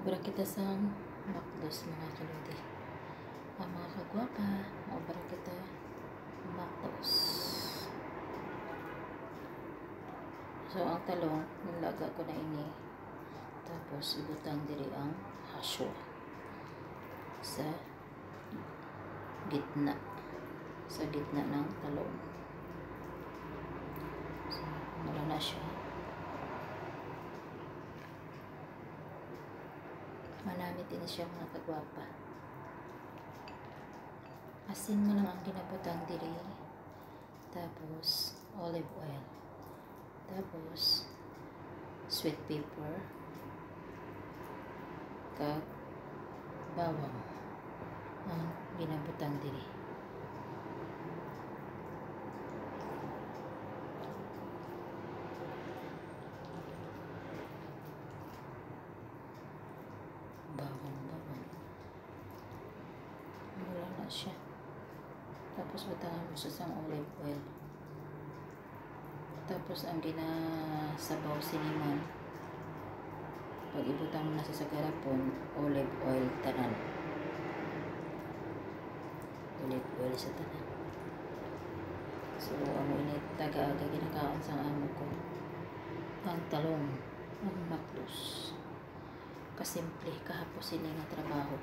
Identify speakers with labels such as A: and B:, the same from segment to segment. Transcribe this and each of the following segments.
A: Maubra kita sa makdos mga kaludi. Ang mga kagwapa, maubra kita makdos. So, ang talong, nilaga ko na ini. Tapos, ibutang diri ang hasyo sa gitna. Sa gitna ng talong. So, wala na siya. Manamit din siya mga kagwapa. Asin mo lang ang ginabutang diri. Tapos, olive oil. Tapos, sweet pepper. Kag bawang. Ang ginabutang diri. Bawang. Wala na siya. Tapos butangan mo sa olive oil. Tapos ang ginasabaw siniman, pag ibutang mo na sa garapon, olive oil tanan. Olive oil sa tanan. So amo ini taga-aga ginakaon sa amo ko. Ang talong, ang makdos. Kasimple, kahapos ini nga trabaho.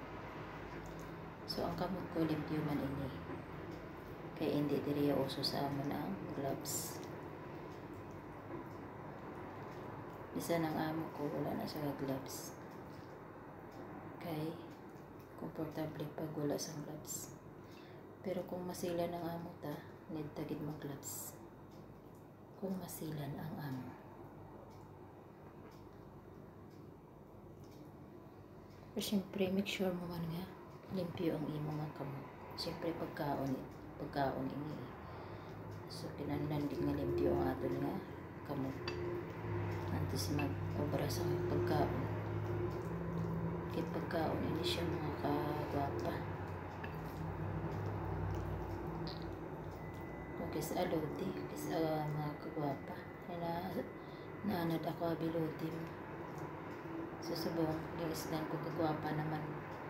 A: So ang kamot ko limpyo man ini. Kaya hindi diri uso sa amon ang gloves. Isa ng amo ko, wala na siya gloves. Kaya komportable pag wala sa gloves. Pero kung masilan ang amo ta, need tagid mag gloves. Kung masilan ang amo. Pero syempre, make sure mo man nga limpyo ang imo nga kamot. Syempre pagkaon ini. So kinahanglan din nga limpyo ang aton nga kamot. Antes mag-obra sa pagkaon. Kit pagkaon ini siya mga kagwapa. Okay sa aloti, sa mga kagwapa. Naanad ako abiloti mo. Susubong, ginisdan ko kagwapa naman.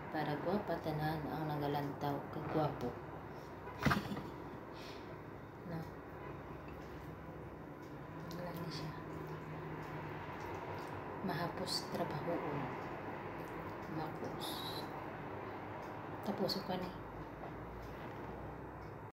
A: Para gwapa tanan ang nagalantaw kagwapo. No. Wala na siya. Mahapos trabaho. Mahapos. Tapos ko na.